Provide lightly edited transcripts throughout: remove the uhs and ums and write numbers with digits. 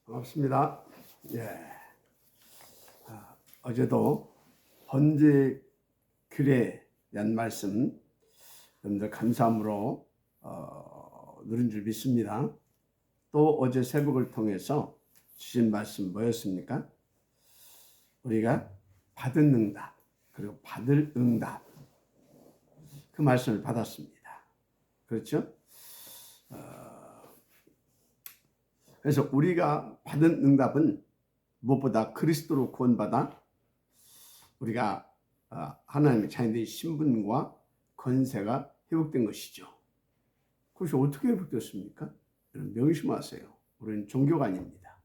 반갑습니다. 예. 어제도 번제 규례에 대한 말씀 여러분들 감사함으로 누린 줄 믿습니다. 또 어제 새벽을 통해서 주신 말씀 뭐였습니까? 우리가 받은 응답 그리고 받을 응답 그 말씀을 받았습니다. 그렇죠? 그래서 우리가 받은 응답은 무엇보다 그리스도로 구원받아 우리가 하나님의 자녀들의 신분과 권세가 회복된 것이죠. 그것이 어떻게 회복됐습니까? 명심하세요. 우리는 종교가 아닙니다.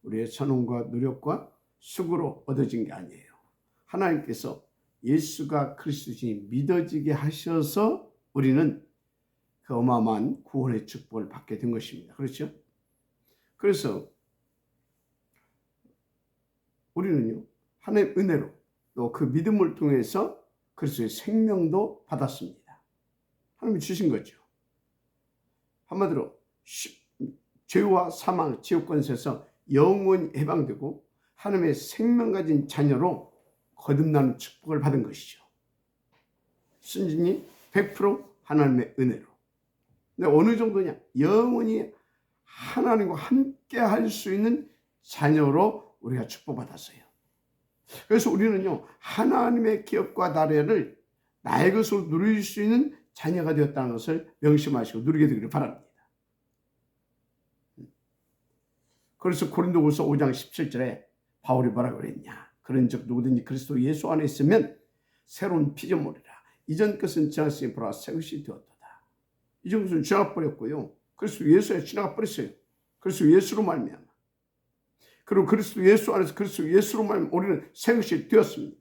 우리의 선언과 노력과 수고로 얻어진 게 아니에요. 하나님께서 예수가 그리스도신이 믿어지게 하셔서 우리는 그 어마어마한 구원의 축복을 받게 된 것입니다. 그렇죠? 그래서 우리는요, 하나님의 은혜로 또 그 믿음을 통해서 그리스도의 생명도 받았습니다. 하나님이 주신 거죠. 한마디로 죄와 사망, 지옥 권세에서 영원히 해방되고 하나님의 생명 가진 자녀로 거듭나는 축복을 받은 것이죠. 순전히 100% 하나님의 은혜로. 근데 어느 정도냐? 영원히 하나님과 함께 할 수 있는 자녀로 우리가 축복받았어요. 그래서 우리는요, 하나님의 기업과 나라를 나의 것으로 누릴 수 있는 자녀가 되었다는 것을 명심하시고 누리게 되기를 바랍니다. 그래서 고린도후서 5장 17절에 바울이 뭐라고 그랬냐? 그런즉 누구든지 그리스도 예수 안에 있으면 새로운 피조물이라. 이전 것은 지났으니 보라 새 것이 되었도다. 이전 것은 지나버렸고요. 그리스도 예수에 지나가 버렸어요. 그리스도 예수로 말미암아. 그리고 그리스도 예수 안에서 그리스도 예수로 말미암아 우리는 새 것이 되었습니다.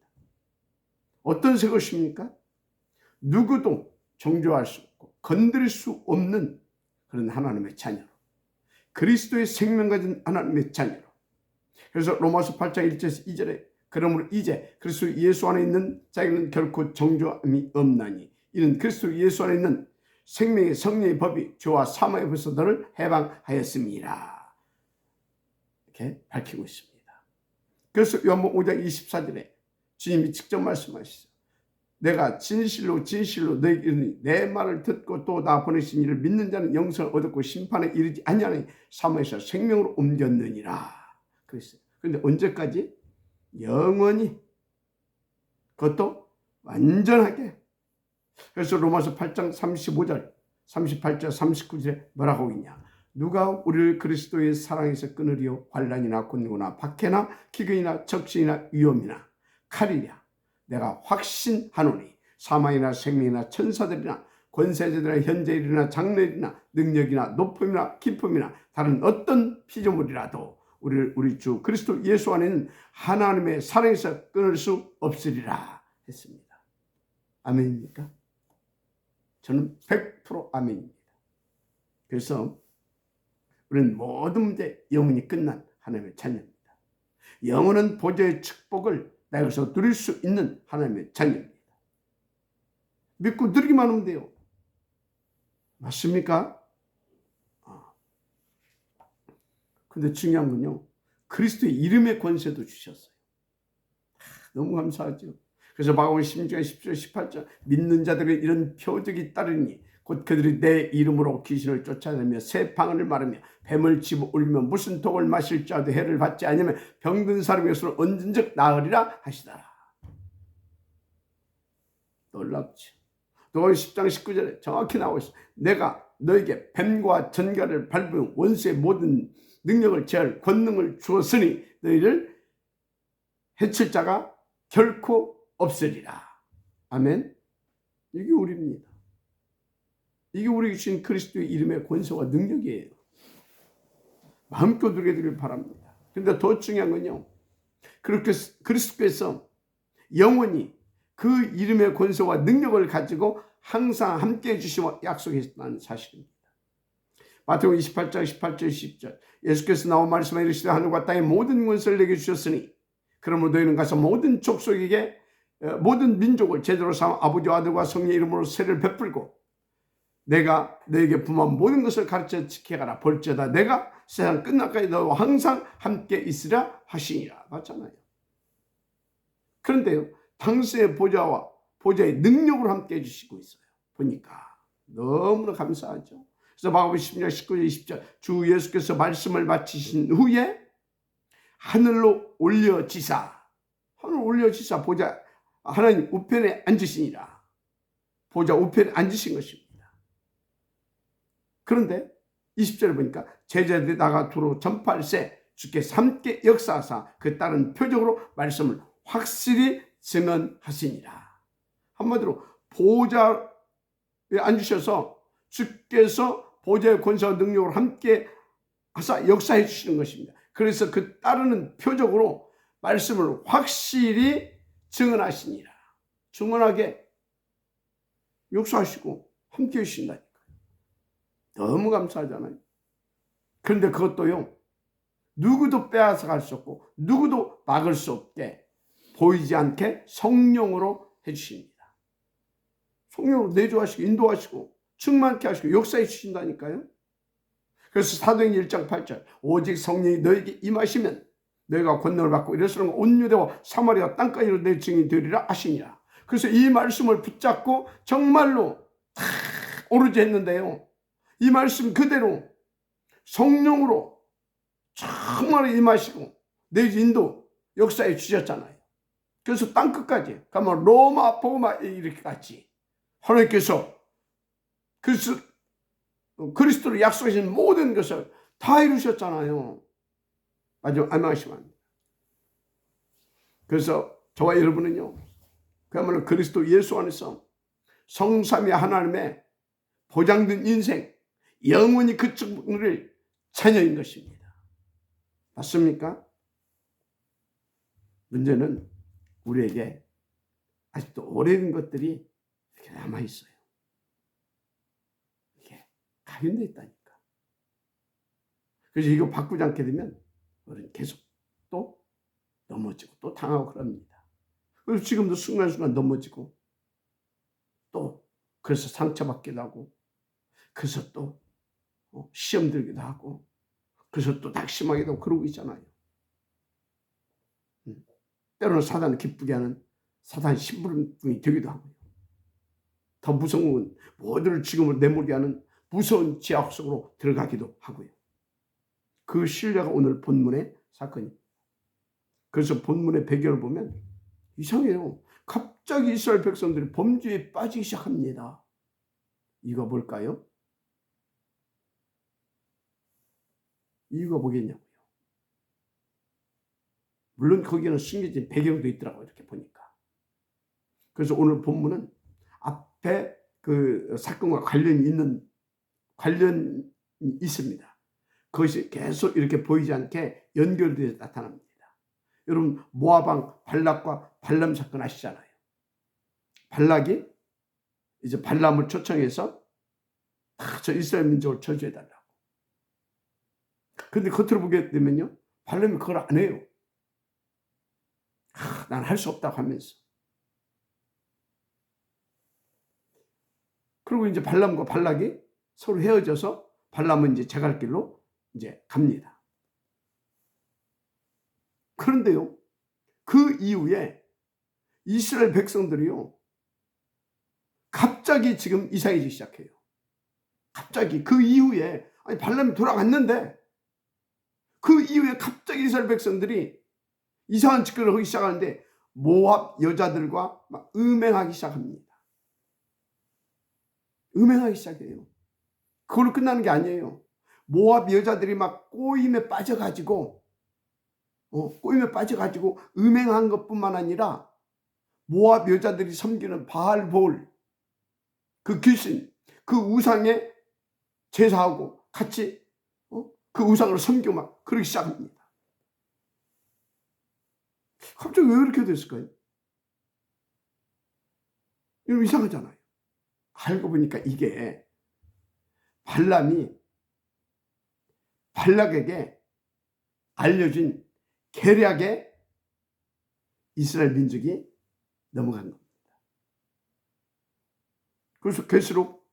어떤 새 것입니까? 누구도 정죄할 수 없고 건드릴 수 없는 그런 하나님의 자녀로, 그리스도의 생명 가진 하나님의 자녀로. 그래서 로마서 8장 1절에서 2절에 그러므로 이제 그리스도 예수 안에 있는 자에게는 결코 정죄함이 없나니 이는 그리스도 예수 안에 있는 생명의 성령의 법이 죄와 사망의 벌써 너를 해방하였습니다. 이렇게 밝히고 있습니다. 그래서 요한복음 5장 24절에 주님이 직접 말씀하시죠. 내가 진실로 너희에게 이르니 내 말을 듣고 또 나 보내신 이를 믿는 자는 영생을 얻었고 심판에 이르지 아니하니 사망에서 생명으로 옮겼느니라. 그랬어요. 그런데 언제까지? 영원히. 그것도 완전하게. 그래서 로마서 8장 35절, 38절, 39절에 뭐라고 있냐? 누가 우리를 그리스도의 사랑에서 끊으리요? 환난이나 곤고나 박해나 기근이나 적신이나 위험이나 칼이랴. 내가 확신하노니 사망이나 생명이나 천사들이나 권세자들이나 현재일이나 장래일이나 능력이나 높음이나 깊음이나 다른 어떤 피조물이라도 우리를 우리 주 그리스도 예수 안에는 하나님의 사랑에서 끊을 수 없으리라 했습니다. 아멘입니까? 저는 100% 아멘입니다. 그래서 우리는 모든 문제 영원히 끝난 하나님의 자녀입니다. 영원한 보좌의 축복을 나에게서 누릴 수 있는 하나님의 자녀입니다. 믿고 누리기만 하면 돼요. 맞습니까? 근데 중요한 건요, 그리스도의 이름의 권세도 주셨어요. 너무 감사하죠. 그래서 마가복음 16장 10절 18절 믿는 자들은 이런 표적이 따르니 곧 그들이 내 이름으로 귀신을 쫓아내며 새 방언을 말하며 뱀을 집어 울리며 무슨 독을 마실지라도 해를 받지 않으면 병든 사람의 것으로 언젠적 나으리라 하시더라. 놀랍죠. 또 10장 19절에 정확히 나오고 있어. 내가 너에게 뱀과 전갈을 밟은 원수의 모든 능력을 제할 권능을 주었으니 너희를 해칠 자가 결코 없으리라. 아멘. 이게 우리입니다. 이게 우리에게 주신 그리스도의 이름의 권세와 능력이에요. 마음껏 누리게 되길 바랍니다. 그런데 더 중요한 건요, 그렇게 그리스도께서 영원히 그 이름의 권세와 능력을 가지고 항상 함께 해주시고 약속했다는 사실입니다. 마태복음 28장 18절 20절 예수께서 나온 말씀에 이르시되 하늘과 땅의 모든 권세를 내게 주셨으니 그러므로 너희는 가서 모든 족속에게 모든 민족을 제대로 삼아 아버지와 아들과 성령의 이름으로 세를 베풀고 내가 너에게 분한 모든 것을 가르쳐 지켜가라. 볼지어다 내가 세상 끝날까지 너와 항상 함께 있으라 하시니라. 맞잖아요. 그런데요, 당신의 보좌의 능력으로 함께 해주시고 있어요. 보니까 너무나 감사하죠. 그래서 마가복음 10장 19절 20절 주 예수께서 말씀을 마치신 후에 하늘로 올려지사 보좌 하나님 우편에 앉으시니라. 보좌 우편에 앉으신 것입니다. 그런데 20절에 보니까 제자들이 나가 두루 전파할세 주께서 함께 역사하사 그 따른 표적으로 말씀을 확실히 증언하시니라. 한마디로 보좌에 앉으셔서 주께서 보좌의 권세와 능력으로 함께 하사 역사해 주시는 것입니다. 그래서 그 따르는 표적으로 말씀을 확실히 증언하시니라. 증언하게 역사하시고 함께 해주신다니까요. 너무 감사하잖아요. 그런데 그것도요, 누구도 빼앗아 갈 수 없고 누구도 막을 수 없게 보이지 않게 성령으로 해주십니다. 성령으로 내주하시고 인도하시고 충만케 하시고 역사해 주신다니까요. 그래서 사도행전 1장 8절 오직 성령이 너에게 임하시면 너희가 권능을 받고 이르시는 온 유대와 사마리아 땅까지로 내 증인이 되리라 하시니라. 그래서 이 말씀을 붙잡고 정말로 다 오르지 했는데요, 이 말씀 그대로 성령으로 정말 임하시고 내주 인도 역사해 주셨잖아요. 그래서 땅끝까지 가면 로마 보마 이렇게 갔지. 하나님께서 그리스도로 약속하신 모든 것을 다 이루셨잖아요. 아주 안망하시면. 그래서 저와 여러분은요, 그야말로 그리스도 예수 안에서 성삼위 하나님의 보장된 인생, 영원히 그쪽을 자녀인 것입니다. 맞습니까? 문제는 우리에게 아직도 오래된 것들이 이렇게 남아있어요. 이게 각인되어 있다니까. 그래서 이거 바꾸지 않게 되면 우리는 계속 또 넘어지고 또 당하고 그럽니다. 그래서 지금도 순간순간 넘어지고 또 그래서 상처받기도 하고 그래서 또 시험 들기도 하고 그래서 또 낙심하기도 하고 그러고 있잖아요. 때로는 사단을 기쁘게 하는 사단 심부름꾼이 되기도 하고요. 더 무서운 건 모두를 지금을 내몰게 하는 무서운 지옥 속으로 들어가기도 하고요. 그 신뢰가 오늘 본문의 사건입니다. 그래서 본문의 배경을 보면 이상해요. 갑자기 이스라엘 백성들이 범죄에 빠지기 시작합니다. 이거 뭘까요? 이유가 뭐겠냐고요. 물론 거기에는 숨겨진 배경도 있더라고요. 이렇게 보니까. 그래서 오늘 본문은 앞에 그 사건과 관련이 있습니다. 그것이 계속 이렇게 보이지 않게 연결되어 나타납니다. 여러분, 모압왕 발락과 발람 사건 아시잖아요. 발락이 이제 발람을 초청해서 저 이스라엘 민족을 저주해달라고. 근데 겉으로 보게 되면요, 발람이 그걸 안 해요. 난 할 수 없다고 하면서. 그리고 이제 발람과 발락이 서로 헤어져서 발람은 이제 제 갈 길로 이제 갑니다. 그런데요, 그 이후에 이스라엘 백성들이요, 갑자기 지금 이상해지기 시작해요. 갑자기 그 이후에, 아니 발람이 돌아갔는데 그 이후에 갑자기 이스라엘 백성들이 이상한 짓거리를 하기 시작하는데 모압 여자들과 막 음행하기 시작합니다. 음행하기 시작해요. 그걸로 끝나는 게 아니에요. 모압 여자들이 막 꼬임에 빠져가지고 음행한 것뿐만 아니라 모압 여자들이 섬기는 바알볼, 그 귀신, 그 우상에 제사하고 같이 그 우상을 섬기고 막 그러기 시작합니다. 갑자기 왜 그렇게 됐을까요? 이거 이상하잖아요. 알고 보니까 이게 발람이 발락에게 알려준 계략에 이스라엘 민족이 넘어간 겁니다. 그래서 계시록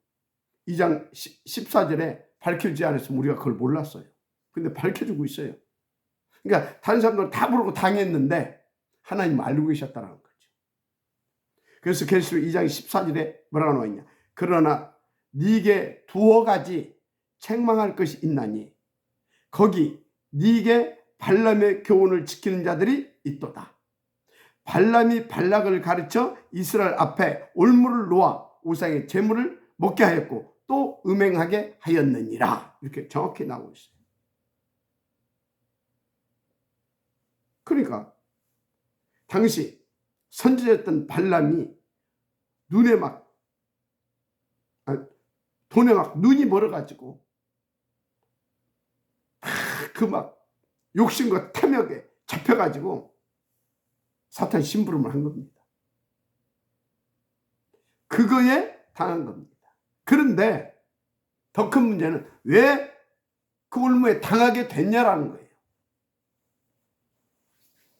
2장 14절에 밝혀지지 않았으면 우리가 그걸 몰랐어요. 근데 밝혀주고 있어요. 그러니까 다른 사람들 다 모르고 당했는데 하나님 알고 계셨다는 거죠. 그래서 계시록 2장 14절에 뭐라고 나와 있냐. 그러나 네게 두어 가지 책망할 것이 있나니 거기 네게 발람의 교훈을 지키는 자들이 있도다. 발람이 발락을 가르쳐 이스라엘 앞에 올무를 놓아 우상의 제물을 먹게 하였고 또 음행하게 하였느니라. 이렇게 정확히 나오고 있어요. 그러니까 당시 선지자였던 발람이 눈에 돈에 막 눈이 멀어가지고 그 막 욕심과 탐욕에 잡혀가지고 사탄 심부름을 한 겁니다. 그거에 당한 겁니다. 그런데 더 큰 문제는 왜 그 올무에 당하게 됐냐라는 거예요.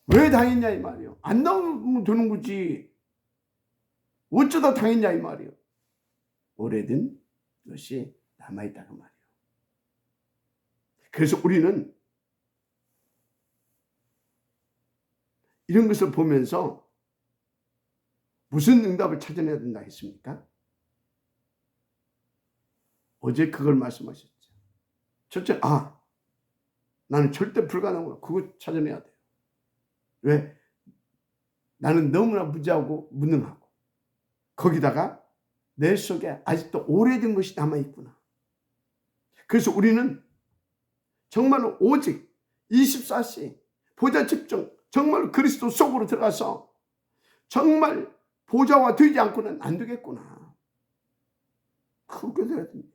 왜 당했냐 이 말이에요. 안 나오면 되는 거지. 어쩌다 당했냐 이 말이에요. 오래된 것이 남아있다 그 말이에요. 그래서 우리는 이런 것을 보면서 무슨 응답을 찾아내야 된다 했습니까? 어제 그걸 말씀하셨죠. 첫째, 나는 절대 불가능하구나. 그거 찾아내야 돼요. 왜? 나는 너무나 무지하고 무능하고 거기다가 내 속에 아직도 오래된 것이 남아있구나. 그래서 우리는 정말로 오직 24시 보좌 집중, 정말 그리스도 속으로 들어가서 정말 보좌와 되지 않고는 안 되겠구나. 그렇게 돼야 됩니다.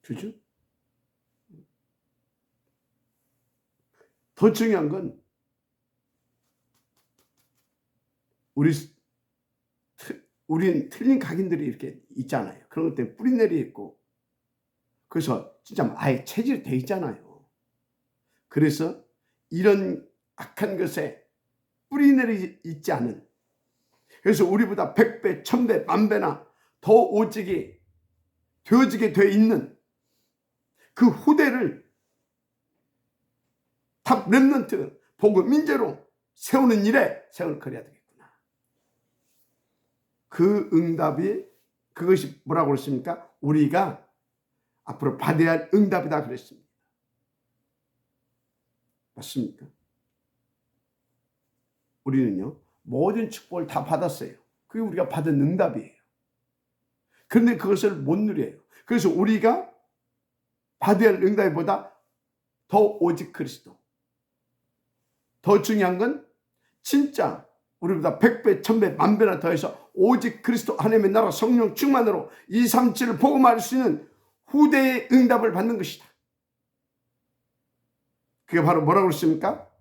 그죠? 더 중요한 건 우린 틀린 각인들이 이렇게 있잖아요. 그런 것 때문에 뿌리내리 있고 그래서 진짜 아예 체질이 돼 있잖아요. 그래서 이런 악한 것에 뿌리내리 있지 않은, 그래서 우리보다 100배, 1000배, 만배나 더 오직이 되어지게 돼 있는 그 후대를 탑 렘넌트 복음 인재로 세우는 일에 세월 거려야 되겠구나. 그 응답이 그것이 뭐라고 그랬습니까? 우리가 앞으로 받아야 할 응답이다 그랬습니다. 맞습니까? 우리는요 모든 축복을 다 받았어요. 그게 우리가 받은 응답이에요. 그런데 그것을 못 누려요. 그래서 우리가 받아야 할 응답보다 더 오직 그리스도, 더 중요한 건 진짜 우리보다 100배, 1000배, 만배나 더해서 오직 그리스도 하나님의 나라 성령 충만으로 237을 복음할 수 있는 후대의 응답을 받는 것이다. 그게 바로 뭐라고 그랬습니까?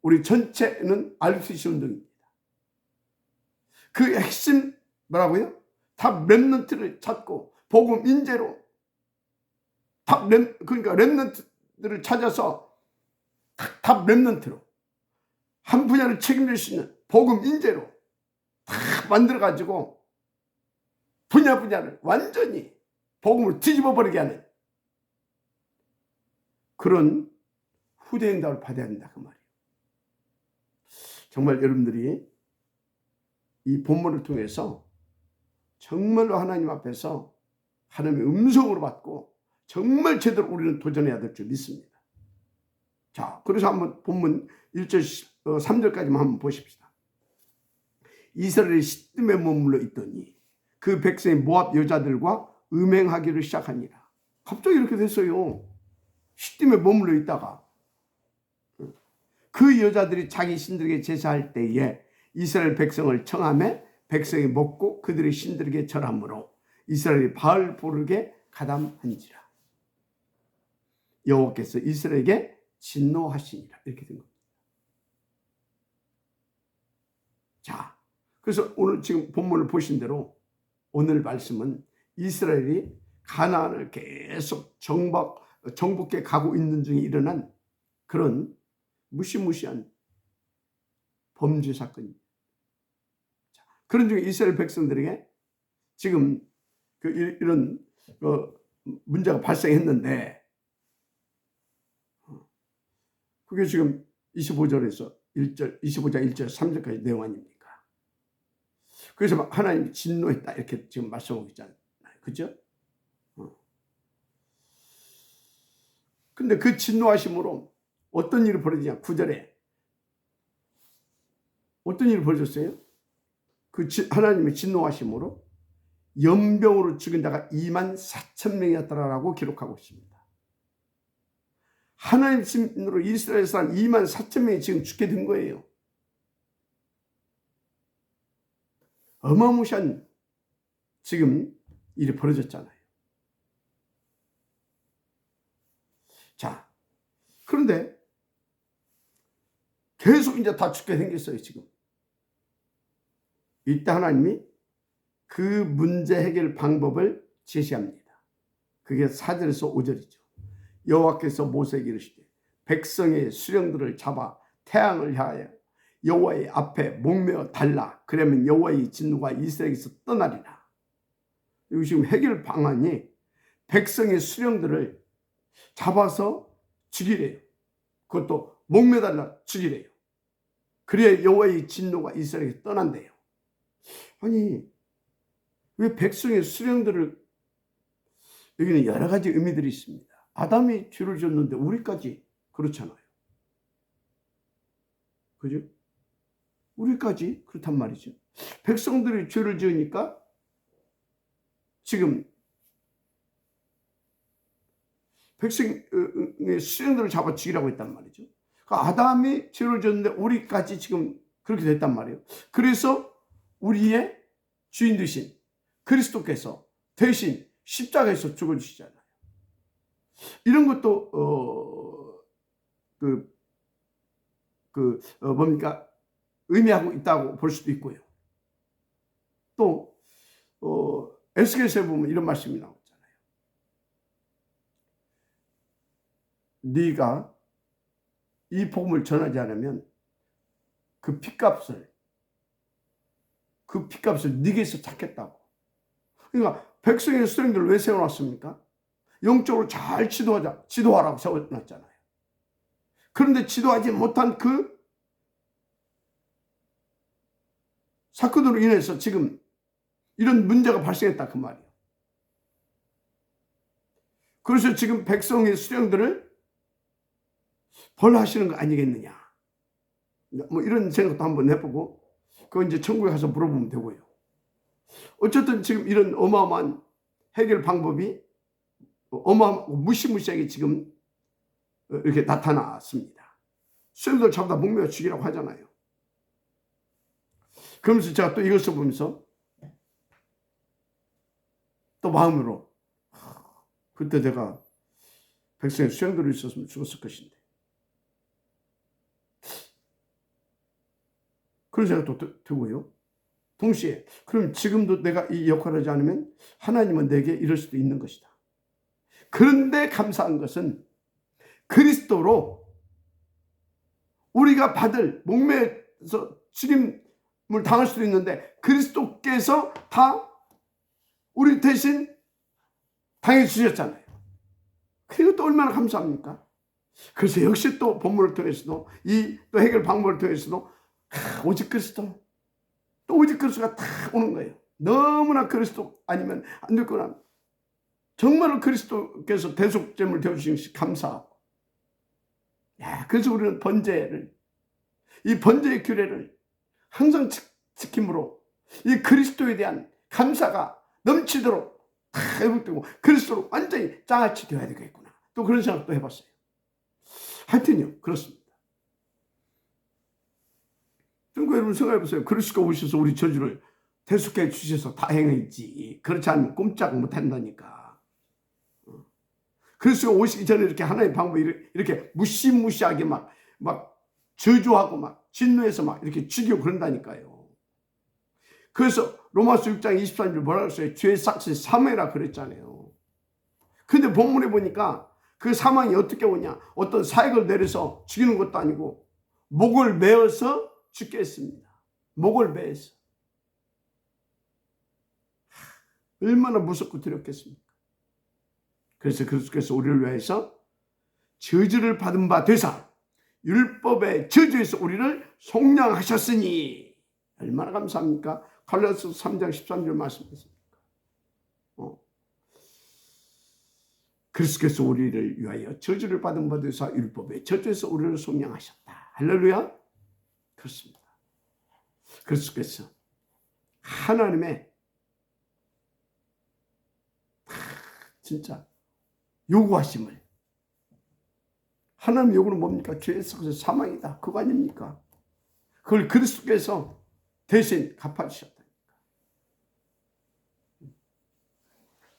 우리 전체는 RCC 운동입니다. 그 핵심 뭐라고요? 탑 렘넌트를 찾고 복음 인재로 그러니까 렘넌트들을 찾아서 탑 렘넌트로 한 분야를 책임질 수 있는 복음 인재로 다 만들어가지고 분야를 완전히 복음을 뒤집어버리게 하는 그런 후대 응답을 받아야 된다 그 말이에요. 정말 여러분들이 이 본문을 통해서 정말로 하나님 앞에서 하나님의 음성으로 받고 정말 제대로 우리는 도전해야 될 줄 믿습니다. 자, 그래서 한번 본문 1절 3절까지만 한번 보십시다. 이스라엘이 시딤에 머물러 있더니 그 백성의 모압 여자들과 음행하기를 시작하니라. 갑자기 이렇게 됐어요. 시딤에 머물러 있다가 그 여자들이 자기 신들에게 제사할 때에 이스라엘 백성을 청하며 백성이 먹고 그들의 신들에게 절함으로 이스라엘이 바알보르게 가담한지라. 여호와께서 이스라엘에게 진노하시니라. 이렇게 된 겁니다. 자, 그래서 오늘 지금 본문을 보신 대로 오늘 말씀은 이스라엘이 가나안을 계속 정복해 가고 있는 중에 일어난 그런 무시무시한 범죄 사건입니다. 자, 그런 중에 이스라엘 백성들에게 지금 이런 문제가 발생했는데 그게 지금 25절에서 1절, 25장 1절, 3절까지 내용 아닙니까? 그래서 하나님이 진노했다 이렇게 지금 말씀하고 있잖아요. 그죠? 근데 그 진노하심으로 어떤 일이 벌어지냐? 9절에 어떤 일이 벌어졌어요? 하나님의 진노하심으로 연병으로 죽은 자가 24,000명이었더라라고 기록하고 있습니다. 하나님 진노로 이스라엘 사람 24,000명이 지금 죽게 된 거예요. 어마무시한 지금 일이 벌어졌잖아요. 자, 그런데 계속 이제 다 죽게 생겼어요, 지금. 이때 하나님이 그 문제 해결 방법을 제시합니다. 그게 4절에서 5절이죠. 여호와께서 모세에게 이르시되 백성의 수령들을 잡아 태양을 향하여 여호와의 앞에 목매어 달라. 그러면 여호와의 진노가 이스라엘에게서 떠나리라. 여기 지금 해결 방안이 백성의 수령들을 잡아서 죽이래요. 그것도 목매달라 죽이래요. 그래야 여호와의 진노가 이스라엘에게 떠난대요. 아니 왜 백성의 수령들을, 여기는 여러 가지 의미들이 있습니다. 아담이 죄를 지었는데 우리까지 그렇잖아요. 그죠? 우리까지 그렇단 말이죠. 백성들이 죄를 지으니까 지금 백성의 수령들을 잡아 죽이라고 했단 말이죠. 그러니까 아담이 죄를 지었는데 우리까지 지금 그렇게 됐단 말이에요. 그래서 우리의 주인 되신 그리스도께서 대신 십자가에서 죽어주시잖아요. 이런 것도 뭡니까? 의미하고 있다고 볼 수도 있고요. 또 에스겔서에 보면 이런 말씀이 나오잖아요. 네가 이 복음을 전하지 않으면 그 핏값을 네게서 찾겠다고. 그러니까 백성의 수령들을 왜 세워놨습니까? 영적으로 잘 지도하라고 세워놨잖아요. 그런데 지도하지 못한 그 사건으로 인해서 지금 이런 문제가 발생했다 그 말이에요. 그래서 지금 백성의 수령들을 벌하시는 거 아니겠느냐. 뭐 이런 생각도 한번 해보고 그건 이제 천국에 가서 물어보면 되고요. 어쨌든 지금 이런 어마어마한 해결 방법이 어마어마하고 무시무시하게 지금 이렇게 나타났습니다. 수령들 잡아다 목매어 죽이라고 하잖아요. 그러면서 제가 또 이것을 보면서 또 마음으로 그때 내가 백성의 수령들이 있었으면 죽었을 것인데 그런 생각도 들고요. 동시에 그럼 지금도 내가 이 역할을 하지 않으면 하나님은 내게 이럴 수도 있는 것이다. 그런데 감사한 것은 그리스도로 우리가 받을 목매에서 죽임을 당할 수도 있는데 그리스도께서 다 우리 대신 당해 주셨잖아요. 그리고 또 얼마나 감사합니까? 그래서 역시 또 본문을 통해서도 이 또 해결 방법을 통해서도 오직 그리스도, 또 오직 그리스도가 다 오는 거예요. 너무나 그리스도 아니면 안 될 거나 정말로 그리스도께서 대속제물 되어주신 것이 감사하고, 그래서 우리는 이 번제의 규례를 항상 지킴으로 이 그리스도에 대한 감사가 넘치도록 다 회복되고 그리스도로 완전히 장아찌 되어야 되겠구나. 또 그런 생각도 해봤어요. 하여튼요, 그렇습니다. 그러니까 여러분 생각해보세요. 그리스도가 오셔서 우리 저주를 대속해 주셔서 다행이지. 그렇지 않으면 꼼짝 못한다니까. 그리스도가 오시기 전에 이렇게 하나님의 방법이 이렇게 무시무시하게 막 저주하고 막 진노해서 막 이렇게 죽이고 그런다니까요. 그래서 로마서 6장 23절 뭐라고 했어요? 죄의 삭시 사망이라 그랬잖아요. 근데 본문에 보니까 그 사망이 어떻게 오냐? 어떤 사역을 내려서 죽이는 것도 아니고 목을 메어서 죽게 했습니다. 목을 메어서. 얼마나 무섭고 두렵겠습니까? 그래서 그리스도께서 우리를 위해서 저주를 받은 바 되사 율법의 저주에서 우리를 속량하셨으니, 얼마나 감사합니까? 갈라디아서 3장 13절 말씀했습니다. 그리스도께서 우리를 위하여 저주를 받은 바 되사 율법의 저주에서 우리를 속량하셨다. 할렐루야. 그렇습니다. 그리스도께서 하나님의 진짜 요구하심을, 하나님 요구는 뭡니까? 죄의 삭은 사망이다. 그거 아닙니까? 그걸 그리스도께서 대신 갚아주셨다니까.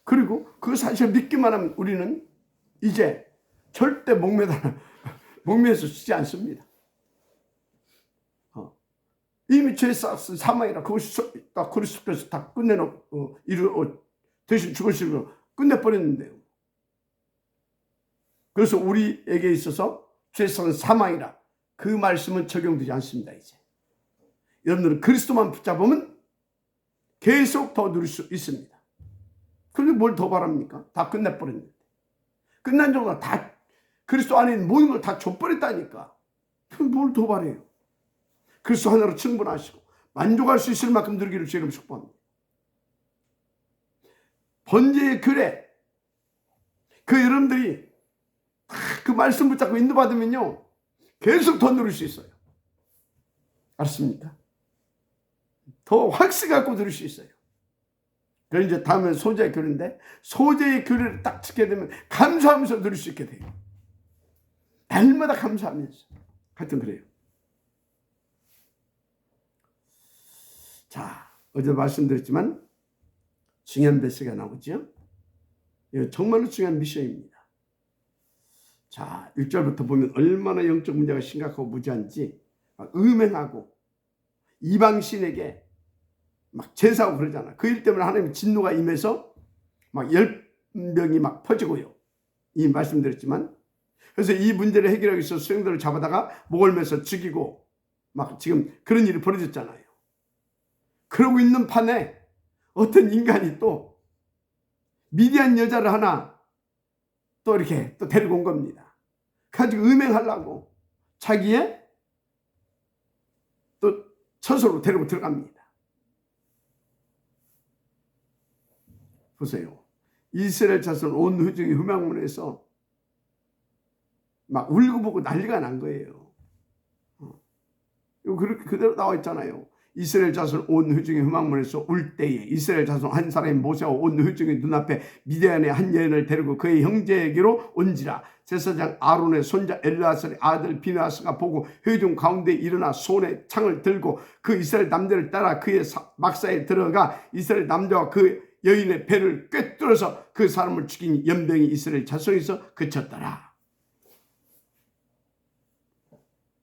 그리고 그 사실을 믿기만 하면 우리는 이제 절대 목매에서 쉬지 않습니다. 이미 죄의 삭은 사망이라 그것이 다 그리스도께서 다 끝내놓고 대신 죽으시고 끝내버렸는데요. 그래서 우리에게 있어서 죄의 삭은 사망이라 그 말씀은 적용되지 않습니다. 이제 여러분들은 그리스도만 붙잡으면 계속 더 누릴 수 있습니다. 그런데 뭘 더 바랍니까? 다 끝내버렸는데. 끝난 정도가 다 그리스도 안에 있는 모든 걸 다 줘버렸다니까. 그럼 뭘 더 바래요? 그리스도 하나로 충분하시고 만족할 수 있을 만큼 누리기를 주님 축복합니다. 번제의 규례, 그 여러분들이 그 말씀 붙잡고 인도받으면요 계속 더 누릴 수 있어요. 알았습니까? 더 확신 갖고 누릴 수 있어요. 그럼 이제 다음은 소재의 규례인데, 소재의 규례를 딱 지키게 되면 감사하면서 누릴 수 있게 돼요. 날마다 감사하면서. 하여튼 그래요. 자, 어제 말씀드렸지만 중요한 메시지가 나오죠. 이거 정말로 중요한 미션입니다. 자, 1절부터 보면 얼마나 영적 문제가 심각하고 무지한지, 막 음행하고 이방신에게 막 제사하고 그러잖아. 그 일 때문에 하나님의 진노가 임해서 막 열병이 막 퍼지고요. 이 말씀드렸지만, 그래서 이 문제를 해결하기 위해서 수행들을 잡아다가 목을 매서 죽이고 막 지금 그런 일이 벌어졌잖아요. 그러고 있는 판에 어떤 인간이 또 미디안 여자를 하나 또 이렇게 또 데리고 온 겁니다. 가지고 음행하려고 자기의 또 처소로 데리고 들어갑니다. 보세요. 이스라엘 자손 온 회중이 흠양문에서 막 울고보고 난리가 난 거예요. 이거 그렇게 그대로 나와 있잖아요. 이스라엘 자손 온 회중이 흠양문에서 울 때에 이스라엘 자손 한 사람이 모세와 온 회중의 눈앞에 미디안의 한 여인을 데리고 그의 형제에게로 온지라. 제사장 아론의 손자 엘르아살의 아들 비느하스가 보고 회중 가운데 일어나 손에 창을 들고 그 이스라엘 남자를 따라 그의 막사에 들어가 이스라엘 남자와 그 여인의 배를 꿰뚫어서 그 사람을 죽인 연병이 이스라엘 자손에서 그쳤더라.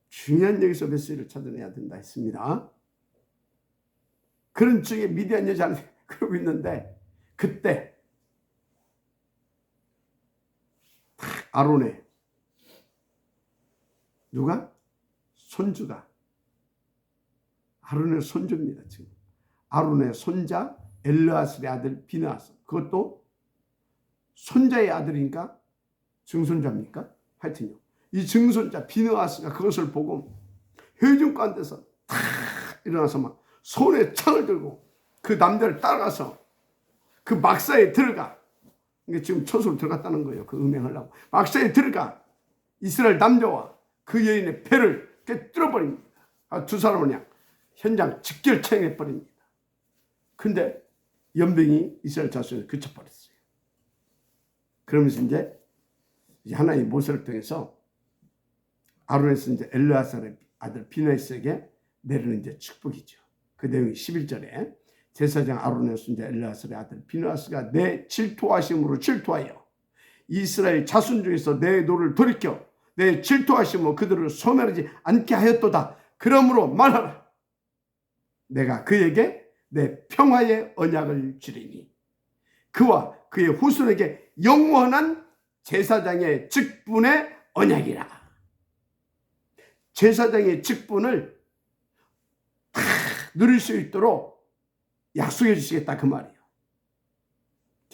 중요한 여기서 메시지를 찾아내야 된다 했습니다. 그런 중에 미디안 여자는 그러고 있는데, 그때 아론의 누가? 손주가, 아론의 손주입니다. 지금 아론의 손자 엘르아살의 아들 비느하스, 그것도 손자의 아들이니까 증손자입니까? 하여튼요, 이 증손자 비느하스가 그것을 보고 회중 가운데서 탁 일어나서 막 손에 창을 들고 그 남자를 따라가서 그 막사에 들어가. 이게 지금 처소로 들어갔다는 거예요. 그 음행하려고 막사에 들어가 이스라엘 남자와 그 여인의 배를 뚫어버립니다. 두 사람은 그냥 현장 직결체행해버립니다. 근데 연병이 이스라엘 자손에 그쳐버렸어요. 그러면서 이제 하나님 모세를 통해서 아론에서 이제 엘르아살의 아들 비느하스에게 내리는 이제 축복이죠. 그 내용이 11절에 제사장 아론의 손자 엘르아살의 아들 비느하스가 내 질투하심으로 질투하여 이스라엘 자손 중에서 내 노를 돌이켜 내 질투하심으로 그들을 소멸하지 않게 하였도다. 그러므로 말하라. 내가 그에게 내 평화의 언약을 주리니 그와 그의 후손에게 영원한 제사장의 직분의 언약이라. 제사장의 직분을 다 누릴 수 있도록 약속해 주시겠다 그 말이에요.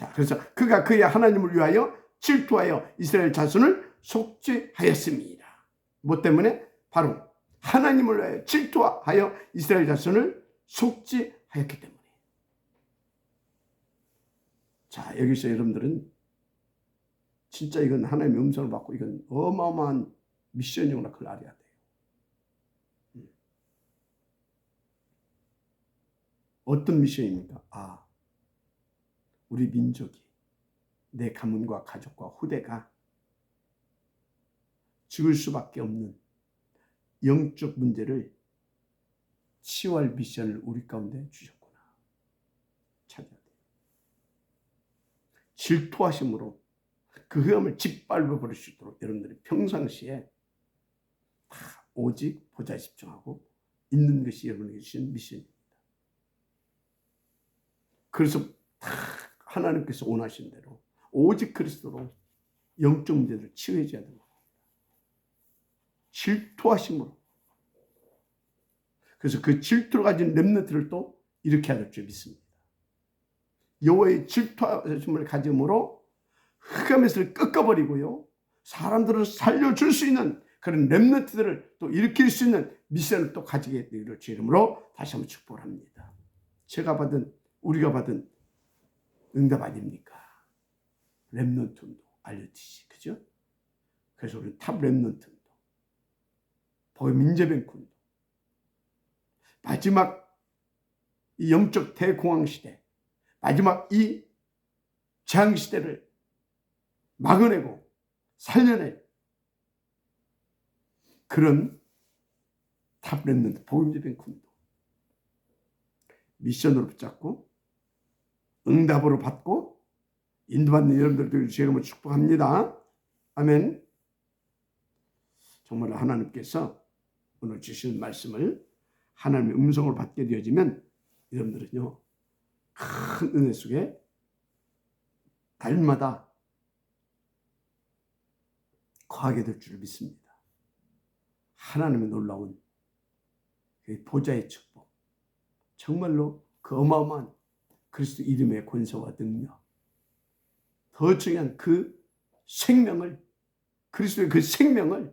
자, 그래서 그가 그의 하나님을 위하여 질투하여 이스라엘 자손을 속죄하였습니다. 뭐 때문에? 바로 하나님을 위하여 질투하여 이스라엘 자손을 속죄하였기 때문에. 자, 여기서 여러분들은 진짜 이건 하나님의 음성을 받고 이건 어마어마한 미션이구나, 그걸 알아야 돼요. 어떤 미션입니까? 아, 우리 민족이, 내 가문과 가족과 후대가 죽을 수밖에 없는 영적 문제를 치유할 미션을 우리 가운데 주셨구나. 찾아야 돼요. 질투하심으로 그 흑암을 짓밟아 버릴 수 있도록 여러분들이 평상시에 다 오직 보좌에 집중하고 있는 것이 여러분에게 주신 미션입니다. 그래서 다 하나님께서 원하신 대로 오직 그리스도로 영적 문제를 치유해 줘야 됩니다. 질투하심으로. 그래서 그 질투를 가진 렘넌트를 또 이렇게 할 줄 믿습니다. 여호와의 질투하심을 가짐으로 흑암에서 꺾어버리고요, 사람들을 살려줄 수 있는 그런 렘넌트들을 또 일으킬 수 있는 미션을 또 가지게 되기를 주 이름으로 다시 한번 축복을 합니다. 제가 받은, 우리가 받은 응답 아닙니까? 렘넌트도 알려주시, 그죠? 그래서 우리는 탑 렘넌트도, 복의 민재뱅군도, 마지막 이 영적 대공황 시대, 마지막 이 재앙 시대를 막아내고 살려낼 그런 탑 렘넌트, 복의 민재뱅군도 미션으로 붙잡고 응답으로 받고 인도받는 여러분들도 제가 축복합니다. 아멘. 정말 하나님께서 오늘 주신 말씀을 하나님의 음성을 받게 되어지면 여러분들은요, 큰 은혜 속에 날마다 거하게 될 줄 믿습니다. 하나님의 놀라운 보좌의 축복, 정말로 그 어마어마한 그리스도 이름의 권세와 능력, 더 중요한 그 생명을, 그리스도의 그 생명을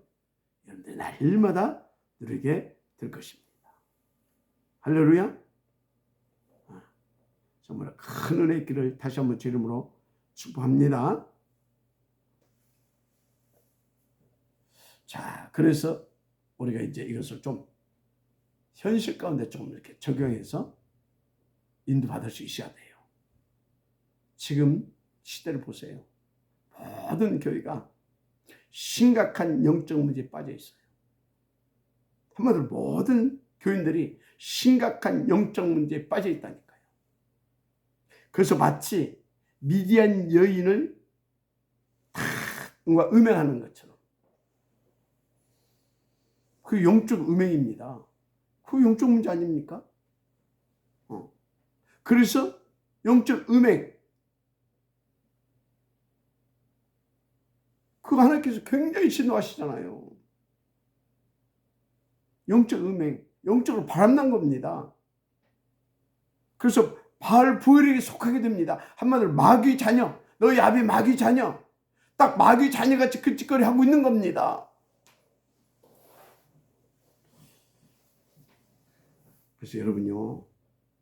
여러분들 날마다 누리게 될 것입니다. 할렐루야. 정말 큰 은혜 있기를 다시 한번 제 이름으로 축복합니다. 자, 그래서 우리가 이제 이것을 좀 현실 가운데 좀 이렇게 적용해서 인도받을 수 있어야 돼요. 지금 시대를 보세요. 모든 교회가 심각한 영적 문제에 빠져 있어요. 한마디로 모든 교인들이 심각한 영적 문제에 빠져 있다니까요. 그래서 마치 미디안 여인을 다 뭔가 음행하는 것처럼, 그 영적 음행입니다. 그 영적 문제 아닙니까? 그래서 영적 음행, 그거 하나님께서 굉장히 신호하시잖아요. 영적 음행, 영적으로 바람난 겁니다. 그래서 바알부엘에게 속하게 됩니다. 한마디로 마귀 자녀, 너희 아비 마귀 자녀, 딱 마귀 자녀같이 그 짓거리 하고 있는 겁니다. 그래서 여러분요,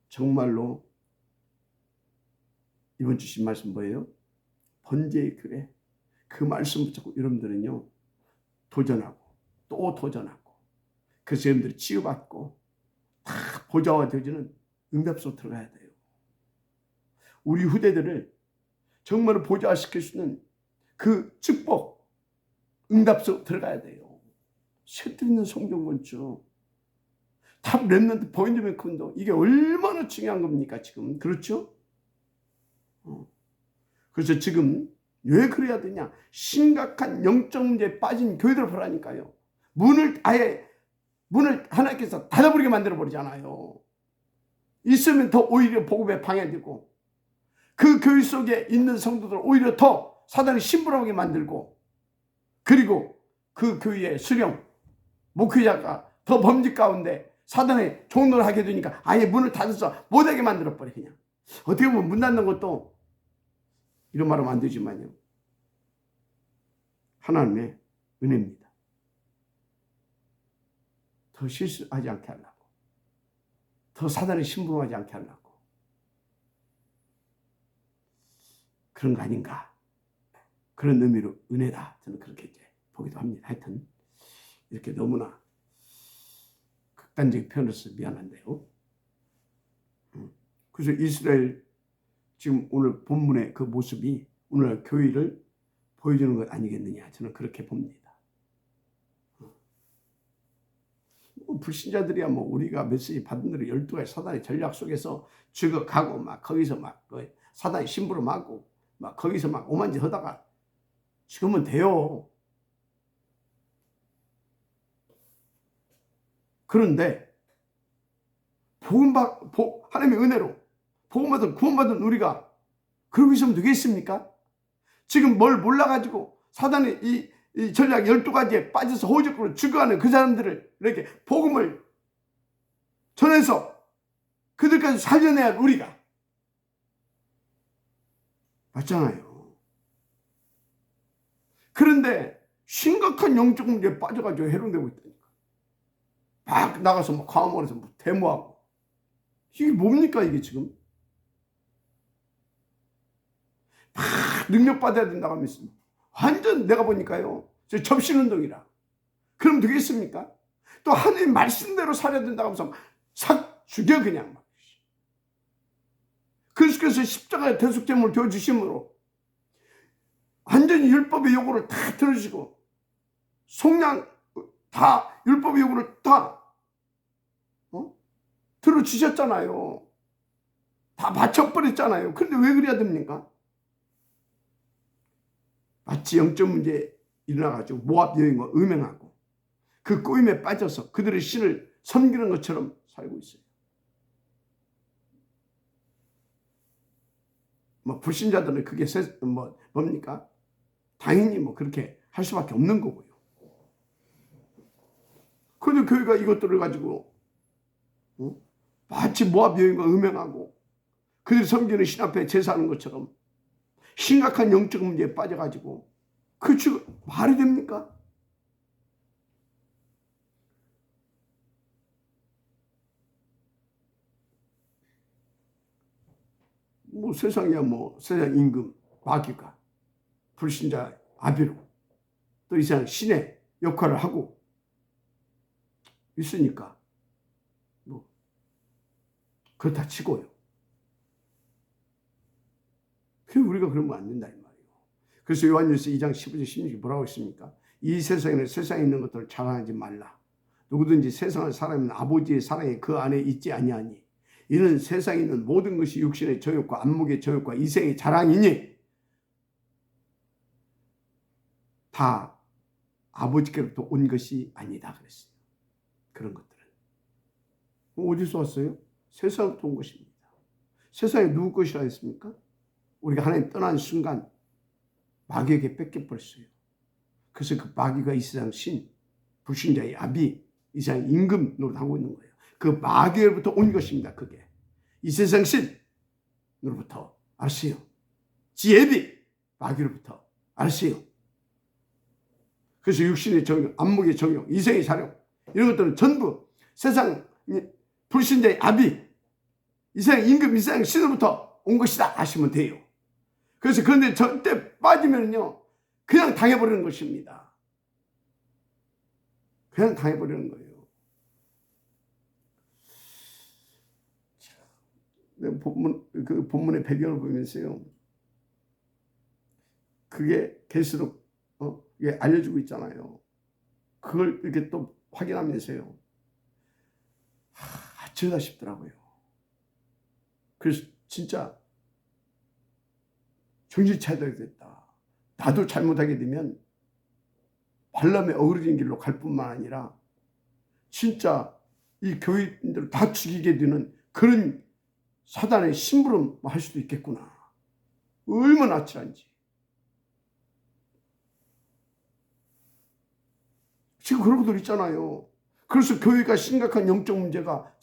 정말로 이번 주신 말씀 뭐예요? 번제의 교회, 그 말씀 붙잡고 여러분들은요, 도전하고 또 도전하고, 그래서 여러분들이 치유받고 다 보좌와 되어지는 응답 속으로 들어가야 돼요. 우리 후대들을 정말로 보좌시킬 수 있는 그 축복, 응답 속으로 들어가야 돼요. 쇠뜨 있는 성경 건축, 탑 렘넌트 보인드맨큰도 이게 얼마나 중요한 겁니까 지금? 그렇죠? 그래서 지금 왜 그래야 되냐? 심각한 영적 문제에 빠진 교회들을 보라니까요. 문을 하나님께서 닫아버리게 만들어 버리잖아요. 있으면 더 오히려 복음에 방해되고, 그 교회 속에 있는 성도들 오히려 더 사단이 심부름하게 만들고, 그리고 그 교회의 수령 목회자가 더 범죄 가운데 사단의 종노를 하게 되니까 아예 문을 닫아서 못하게 만들어 버려. 그냥 어떻게 보면 문 닫는 것도 이런 말하면 안 되지만요. 하나님의 은혜입니다. 더 실수하지 않게 하려고, 더 사단에 심부름하지 않게 하려고 그런 거 아닌가, 그런 의미로 은혜다, 저는 그렇게 이제 보기도 합니다. 하여튼 이렇게 너무나 극단적인 표현을 써서 미안한데요. 그래서 이스라엘 지금 오늘 본문의 그 모습이 오늘 교회를 보여주는 것 아니겠느냐, 저는 그렇게 봅니다. 불신자들이야 뭐 우리가 메시지 받은 대로 12가지 사단의 전략 속에서 죽어가고 막 거기서 막 사단의 심부름하고 막 거기서 막 오만짓 하다가 죽으면 돼요. 그런데 하나님의 은혜로 복음받은 구원받은 우리가 그러고 있으면 되겠습니까? 지금 뭘 몰라가지고 사단의 이 전략 12가지에 빠져서 호적으로 죽어가는 그 사람들을 이렇게 복음을 전해서 그들까지 살려내야 할 우리가 맞잖아요. 그런데 심각한 영적 문제에 빠져가지고 해롱되고 있다니까. 막 나가서 막 광화문에서 뭐 데모하고, 이게 뭡니까 이게 지금? 막 능력받아야 된다고 하면서 완전 내가 보니까요, 저 접신운동이라. 그럼 되겠습니까? 또 하나님 말씀대로 살아야 된다고 하면서 싹 죽여 그냥 막. 그리스도께서 십자가의 대속제물을 되어주심으로 완전히 율법의 요구를 다 들어주시고 속량 다 율법의 요구를 다 들어주셨잖아요. 다 맞춰버렸잖아요. 그런데 왜 그래야 됩니까? 마치 영적 문제에 일어나가지고 모압 여인과 음행하고 그 꼬임에 빠져서 그들의 신을 섬기는 것처럼 살고 있어요. 뭐 불신자들은 그게 뭡니까? 당연히 뭐 그렇게 할 수밖에 없는 거고요. 그런데 교회가 이것들을 가지고 마치 모압 여인과 음행하고 그들이 섬기는 신 앞에 제사하는 것처럼 심각한 영적 문제에 빠져가지고 그 말이 됩니까? 뭐 세상이야 뭐 세상 임금 마귀가 불신자 아비로 또 이상 신의 역할을 하고 있으니까 뭐 그렇다 치고요. 우리가 그러면 안 된다 이 말이에요. 그래서 요한일서 2장 15절 16절 뭐라고 했습니까? 이 세상에는 세상에 있는 것들을 자랑하지 말라. 누구든지 세상을 사랑하면 아버지의 사랑이 그 안에 있지 아니하니 이는 세상에 있는 모든 것이 육신의 정욕과 안목의 정욕과 이생의 자랑이니 다 아버지께로부터 온 것이 아니다 그랬어요. 그런 것들은 어디서 왔어요? 세상부터 온 것입니다. 세상에 누구 것이라 했습니까? 우리가 하나님 떠난 순간 마귀에게 뺏겨버렸어요. 그래서 그 마귀가 이 세상 신, 불신자의 아비, 이 세상 임금 노릇하고 있는 거예요. 그 마귀로부터 온 것입니다. 그게 이 세상 신으로부터 알았어요. 지혜비 마귀로부터 알았어요. 그래서 육신의 정욕, 안목의 정욕, 이생의 자력 이런 것들은 전부 세상 불신자의 아비, 이 세상 임금, 이 세상 신으로부터 온 것이다 하시면 돼요. 그래서 그런데 절대 빠지면요 그냥 당해버리는 것입니다. 그냥 당해버리는 거예요. 그 본문의 배경을 보면서요, 그게 계시록 이게 알려주고 있잖아요. 그걸 이렇게 또 확인하면서요, 어쩌다 싶더라고요. 그래서 진짜 정신 차려야 됐다. 나도 잘못하게 되면 발람의 어그러진 길로 갈 뿐만 아니라 진짜 이 교인들을 다 죽이게 되는 그런 사단의 심부름 할 수도 있겠구나. 얼마나 아찔한지. 지금 그런 것들 있잖아요. 그래서 교회가 심각한 영적 문제가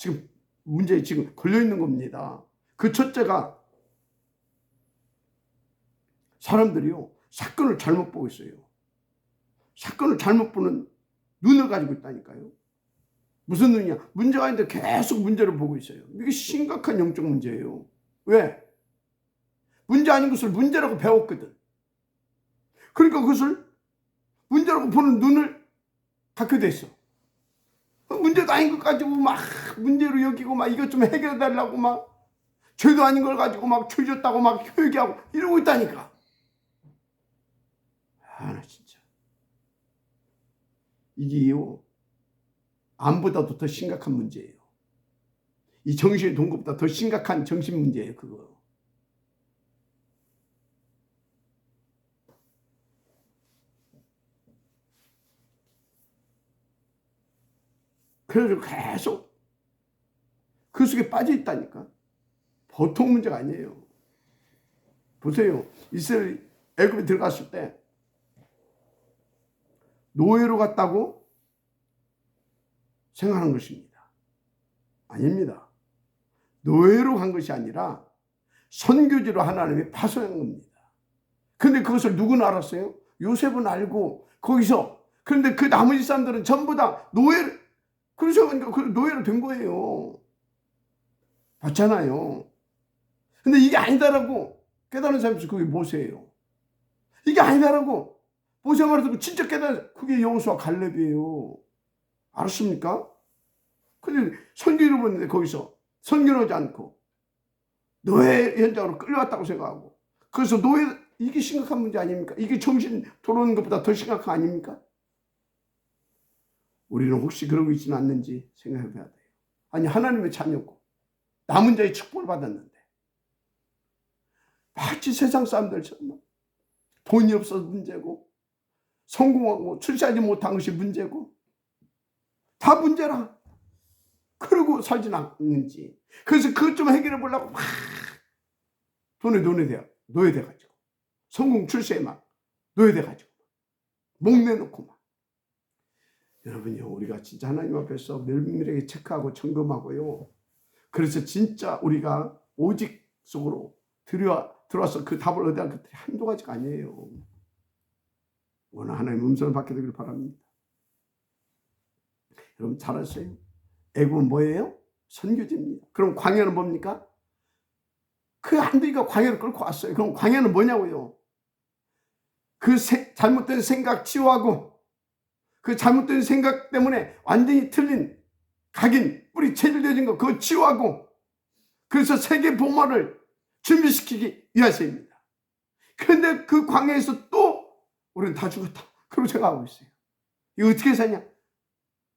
문제에 지금 걸려 있는 겁니다. 그 첫째가 사람들이요, 사건을 잘못 보고 있어요. 사건을 잘못 보는 눈을 가지고 있다니까요. 무슨 눈이냐? 문제가 있는데 계속 문제를 보고 있어요. 이게 심각한 영적 문제예요. 왜? 문제 아닌 것을 문제라고 배웠거든. 그러니까 그것을 문제라고 보는 눈을 갖게 됐어. 문제도 아닌 것 가지고 막 문제로 여기고 막 이것 좀 해결해 달라고 막 죄도 아닌 걸 가지고 막 죄졌다고 막 회개하고 이러고 있다니까. 나 진짜. 이게요, 암보다도 더 심각한 문제예요. 이 정신의 동거보다 더 심각한 정신 문제예요, 그거. 그래서 계속 그 속에 빠져 있다니까. 보통 문제가 아니에요. 보세요. 이스라엘 애굽에 들어갔을 때 노예로 갔다고 생각하는 것입니다. 아닙니다. 노예로 간 것이 아니라 선교지로 하나님이 파송한 겁니다. 근데 그것을 누구는 알았어요? 요셉은 알고 거기서. 그런데 그 나머지 사람들은 전부 다 노예를, 그래서 노예로 된 거예요. 봤잖아요. 근데 이게 아니다라고 깨달은 사람이 그게 모세예요. 이게 아니다라고 모세 말을 듣고 진짜 깨달은, 그게 여호수아 갈렙이에요. 알았습니까? 근데 선교를 보는데 거기서 선교하지 않고 노예 현장으로 끌려왔다고 생각하고, 그래서 노예, 이게 심각한 문제 아닙니까? 이게 정신 돌아오는 것보다 더 심각한 거 아닙니까? 우리는 혹시 그러고 있지는 않는지 생각해 봐야 돼요. 아니, 하나님의 자녀고 남은 자의 축복을 받았는데 마치 세상 사람들처럼 돈이 없어서 문제고 성공하고 출세하지 못한 것이 문제고 다 문제라 그러고 살진 않는지. 그래서 그것 좀 해결해 보려고 막 돈에 노예돼가지고 성공 출세에 막 노예돼가지고 목내놓고 막. 여러분요, 우리가 진짜 하나님 앞에서 면밀하게 체크하고 점검하고요, 그래서 진짜 우리가 오직 속으로 들어와서 그 답을 얻어야 할 것들이 한두 가지가 아니에요. 오늘 하나님의 음성을 받게 되길 바랍니다. 여러분 잘 아세요? 애굽은 뭐예요? 선교지입니다. 그럼 광야는 뭡니까? 그 한두이가 광야를 끌고 왔어요. 그럼 광야는 뭐냐고요? 그 잘못된 생각 치유하고 그 잘못된 생각 때문에 완전히 틀린 각인, 뿌리 체질되어진 거 그거 치유하고, 그래서 세계 복음화를 준비시키기 위해서입니다. 그런데 그 광야에서 또 우리는 다 죽었다 그러고 생각하고 있어요. 이거 어떻게 사냐?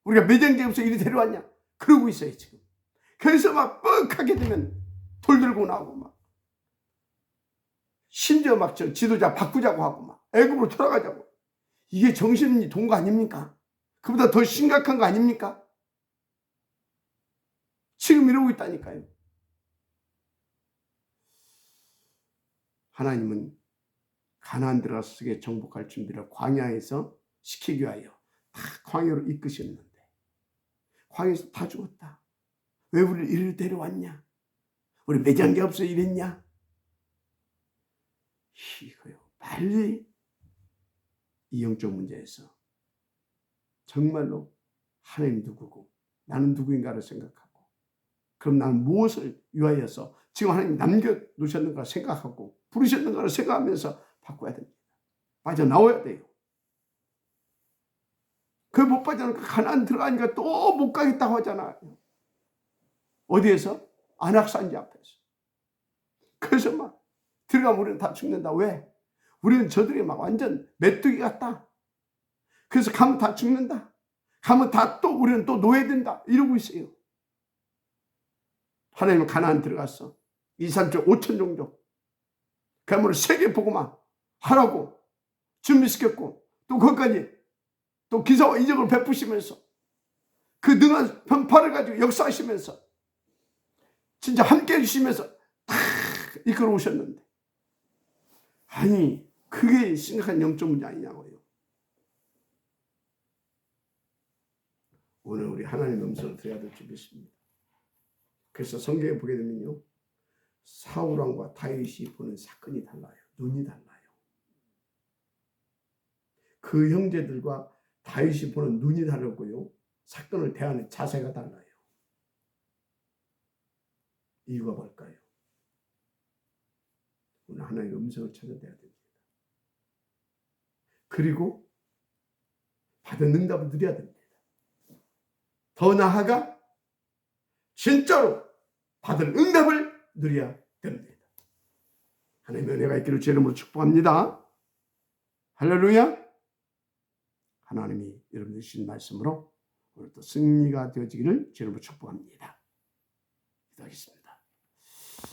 우리가 매장제 없어 이리 데려왔냐? 그러고 있어요 지금. 그래서 막 뻑하게 되면 돌 들고 나오고 막 심지어 막 저 지도자 바꾸자고 하고 막 애굽으로 돌아가자고. 이게 정신이 돈 거 아닙니까? 그보다 더 심각한 거 아닙니까? 지금 이러고 있다니까요. 하나님은 가나안 들어가서 세계 정복할 준비를 광야에서 시키기 위하여 다 광야로 이끄셨는데 광야에서 다 죽었다. 왜 우리를 이리로 데려왔냐? 우리 매장제 없어 이랬냐? 이거요. 빨리 이 영적 문제에서 정말로 하나님 누구고 나는 누구인가를 생각하고, 그럼 나는 무엇을 위하여서 지금 하나님 남겨놓으셨는가 생각하고 부르셨는가를 생각하면서 바꿔야 됩니다. 빠져나와야 돼요. 그 못 빠져나오니까 가나안 들어가니까 또 못 가겠다고 하잖아요. 어디에서? 안악산지 앞에서. 그래서 막 들어가면 우리는 다 죽는다. 왜? 우리는 저들이 막 완전 메뚜기 같다. 그래서 가면 다 죽는다. 가면 다 또 우리는 또 노예된다. 이러고 있어요. 하나님은 가나안 들어갔어. 2, 3주 5천 정도. 그야말로 세계 복음화 하라고 준비시켰고, 또 거기까지 또 기사와 이적을 베푸시면서 그 능한 편파를 가지고 역사하시면서 진짜 함께 해주시면서 다 이끌어 오셨는데, 아니 그게 심각한 영적 문제 아니냐고요. 오늘 우리 하나님의 음성을 들어야 될 줄 믿습니다. 그래서 성경에 보게 되면요, 사울왕과 다윗이 보는 사건이 달라요. 눈이 달라요. 그 형제들과 다윗이 보는 눈이 다르고요. 사건을 대하는 자세가 달라요. 이유가 뭘까요? 오늘 하나님의 음성을 찾아내야 됩니다. 그리고 받은 응답을 누려야 됩니다. 더 나아가 진짜로 받을 응답을 누려야 됩니다. 하나님의 은혜가 있기를 주 이름으로 축복합니다. 할렐루야. 하나님이 여러분들 주신 말씀으로 오늘 또 승리가 되어지기를 주 이름으로 축복합니다. 기도하겠습니다.